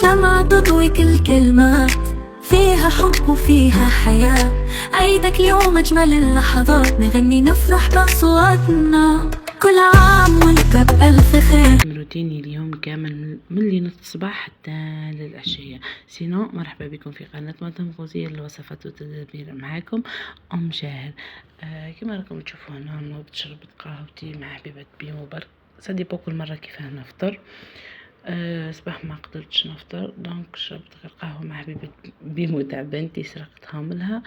شمعة تضوي كل كلمة، فيها حب وفيها حياة. عيدك اليوم أجمل اللحظات، نغني نفرح بأصواتنا. كل عام وانت بألف خير. روتيني اليوم كامل من ليلة الصباح حتى للعشية. سينو مرحبا بكم في قناة مطعم فوزية للوصفات والتدابير. معاكم أم شاهر. كما راكم تشوفوا هنا بتشربت قهوتي مع حبيبة بيمو برك. سادي كل مرة كيفاه نفطر. صباح ما قدرتش نفطر، دونك شربت غير قهوة مع حبيبة بيمو تاع بنتي، سرقتها منها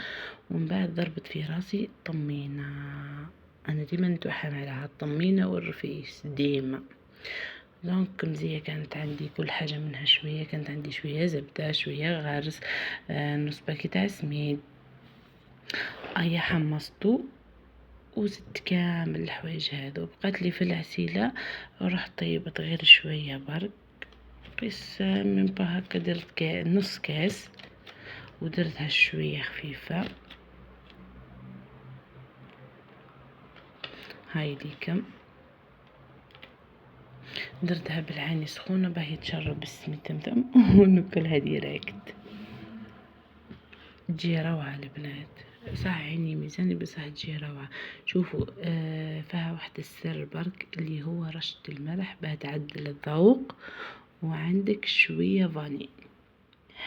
ومن بعد ضربت في راسي طمينة. انا ديما نتوحم على الطمينة والرفيس ديما. دونك مزية كانت عندي كل حاجة منها شوية، كانت عندي شوية زبدة، شوية غارس، نص باكيت عسميد. ايا حمصتو وزدت كامل الحوايج هادو. بقات لي في العسيلة رحت طيبت غير شوية برك، قيس من با هكا درت نص كاس ودرتها شوية خفيفة. هاي ليكم درتها بالعاني سخونة باهي تشرب بالسمي تمتم وناكلها ديريكت. تجي روعة البنات، صح عيني ميزاني بصح تجي روعة. شوفوا فيها واحد السر برك اللي هو رشة الملح باه تعدل الذوق، وعندك شوية فاني.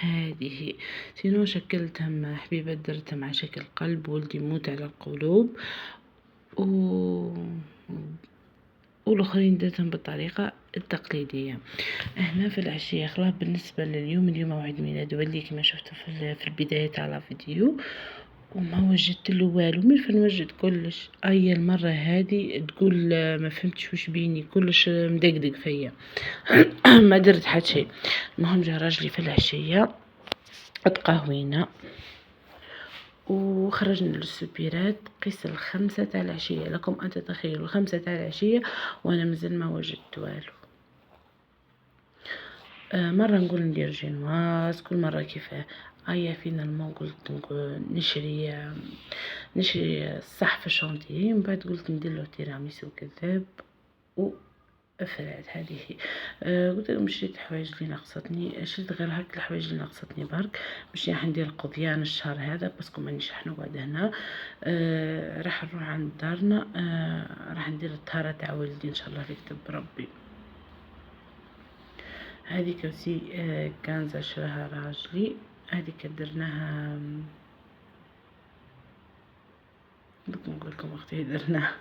هذه سينو شكلتهم حبيبة، درتهم على شكل قلب، ولدي يموت على القلوب والاخرين درتهم بالطريقة التقليدية. هنا في العشية خلاص بالنسبة لليوم، اليوم موعد ميلاد ولدي كما شفتوا في البداية تاع الفيديو، وما وجدت له والو. من فين وجد كلش؟ اي المرة هذه تقول ما فهمتش وش بيني، كلش مدقدق فيا ما درت حتى شيء. المهم جا راجلي في العشية اتقهوينا وخرجنا للسوبيرات قيس 5 تاع العشية. لكم ان تتخيلوا 5 تاع العشية وانا مازال ما وجدت والو. مرة نقول ندير جينواز، كل مرة كيفاه. هيا فينا الماء قلت نشري الصحف الشونتيي، من بعد قلت ندير له تيراميسو كذاب وافراد. هذه قلت لهم شريت حوايج اللي ناقصتني، شريت غير هاك الحوايج اللي ناقصتني برك. باش راح ندير القضيان الشهر هذا باسكو مانيش راح نقعد هنا. راح نروح عند دارنا، راح ندير الطهارة تاع ولدي ان شاء الله يكتب ربي. هذه كوسي كنزة شراها راجلي، هذه درناها نقول لكم اختي درناها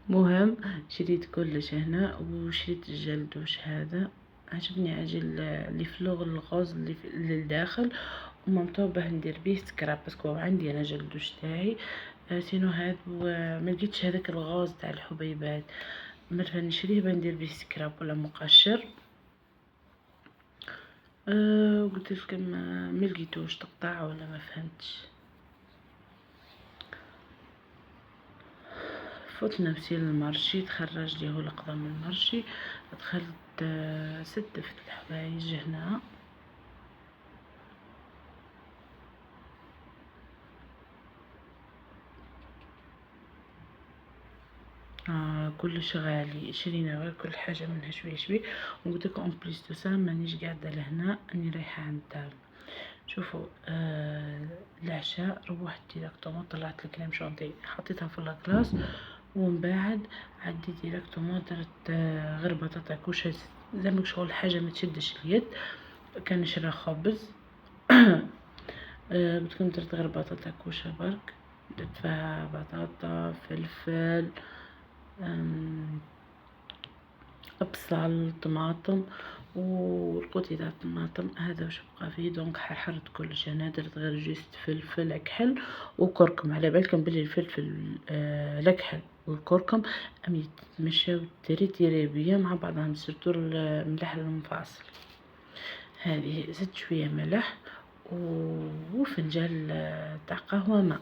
مهم شريت كلش هنا، وشريت الجلدوش هذا عجبني عجل اللي في لغ الغاز اللي للداخل، وممتوع باه ندير بيه سكراب باسكو عندي انا جلدوش تاعي. سينو هذا ما لقيتش هذاك الغاز تاع الحبيبات، مرة نشريه بندير بيه سكراب ولا مقشر. قلت لكم ما لقيتوش تقطع ولا ما فهمتش. فوت نفسي للمرشي، تخرج لي هو لقطة من المرشي، دخلت ستفت الحوايج هنا. كلش غالي، شرينا غير كل حاجة منها شوي شوي. وقلت لكم اون بليس دو سا مانيش قاعدة لهنا، اني رايحة عند دار. شوفوا العشاء روحت ديريكتومون طلعت الكريم شونتي حطيتها في لاكلاص، ومن بعد عديت ديريكتومون درت غير بطاطا كوشه زعما شغل حاجه ما تشدش اليد. كان نشرى خبز قلت لكم درت غير بطاطا كوشه برك، درت فيها بطاطا فلفل بصل طماطم والقوطي تاع الطماطم هذا واش بقى فيه. دونك حرت كلش هنا، درت غير جوست فلفل اكحل وكركم. على بالكم بلي الفلفل الاكحل والكركم ام يتمشاو تيري بيا مع بعضهم، سيرتو الملح المنفصل. هذه زدت شويه ملح وفنجان تاع قهوه ماء،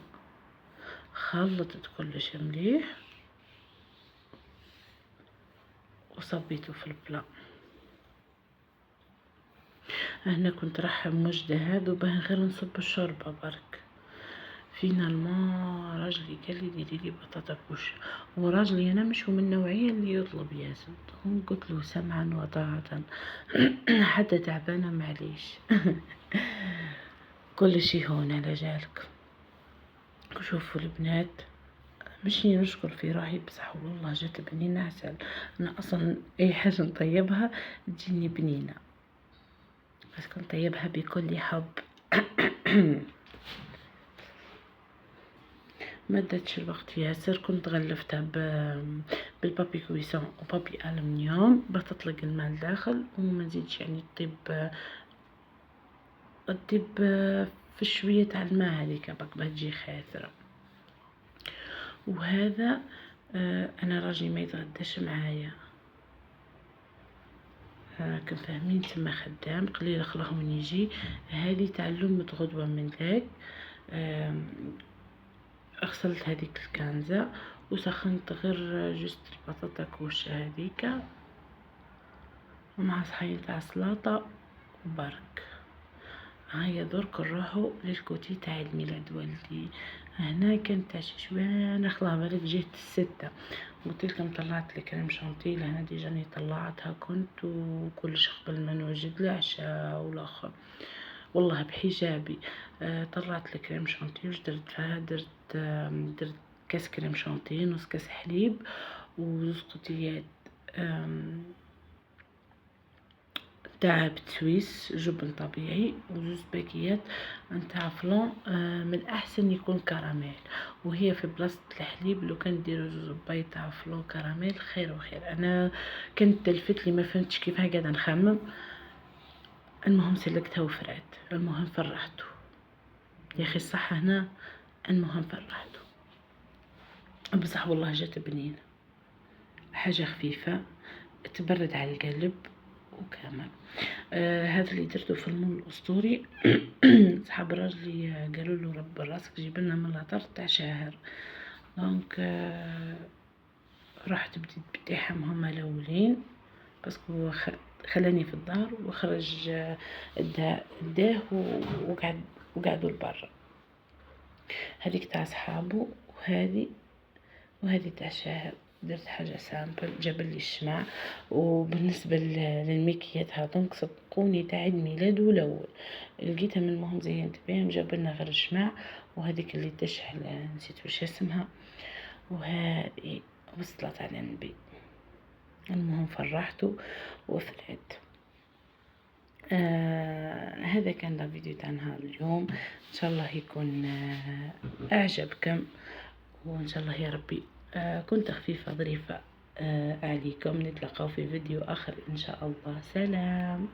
خلطت كلش مليح وصبيته في البلا. هنا كنت راح موجده هذا وباه غير نصب الشوربه برك. فينالمون راجلي قال لي ديري لي بطاطا كوش، وراجلي انا مش هو من النوعيه اللي يطلب ياسر. قلت له سمعا وطاعه حتى تعبانه معليش. كل شي هون على جالك. شوفوا البنات، مش نشكر في روحي بصح والله جات بنينة عسل. انا اصلا اي حاجة نطيبها تجيني بنينة، بس كنت طيبها بكل حب. ما داتش الوقت ياسر، كنت غلفتها بالبابي كويسون وبابي ألمنيوم باش تطلق الماء الداخل وما نزيدش يعني تطيب في شوية تاع الماء هذيك باش تجي خاسرة. وهذا انا راجلي ما يتغداش معايا، كان فاهمين تما خدام قليل خلاه من يجي. هذه تعلمت غدوة من ذاك. غسلت هذيك الكنزة وسخنت غير جست البطاطا كوش هذيك ومع صحين تاع سلطة وبرك. هيا درك نروحو للكوتي تاع عيد ميلاد والدي. هنا كانت تاع شوانة خلاه بالك جهة 6. قلتلكم طلعت الكريم شانتي لهنا ديجاني طلعتها كنت وكلش قبل ما نوجد العشاء والاخر والله بحجابي. طلعت الكريم شانتي وش درت فيها، درت كاس كريم شانتي، نص كاس حليب وزوز قطيات تاع بتسويس جبن طبيعي وزوز باكيات نتاع فلان. من الاحسن يكون كراميل، وهي في بلاصه الحليب لو كان ديروا زوز باي تاع فلان كراميل خير وخير. انا كنت تلفت لي ما فهمتش كيفاه قاعده نخمم. المهم سلكتها وفرعت، المهم فرحته يا اخي الصح هنا، المهم فرحته بصح والله جات بنينه، حاجه خفيفه تبرد على القلب وكامل. هذا اللي درته في المول الاسطوري. صحاب راجلي قالوا له رب راسك جيب لنا من لاطر تاع شاهر. دونك رحت بديت بتاعهم هما الاولين باسكو خلاني في الدار وخرج داه وقعدوا لبرا. هذيك تاع صحابو وهذه تاع شاهر. درت حاجه سامبل جاب لي الشمع. وبالنسبه للميكيات هذوك صدقوني تاع عيد ميلاده الاول لقيتها من المهم زينت بهم، جاب لنا غير الشمع وهذيك اللي تشحل نسيت واش اسمها، وهذه وصلت على النبي. المهم فرحته وفرحت. هذا كان الفيديو تاع نهار اليوم، ان شاء الله يكون اعجبكم وان شاء الله يا ربي كنت خفيفة ظريفة عليكم. نتلقاو في فيديو اخر ان شاء الله. سلام.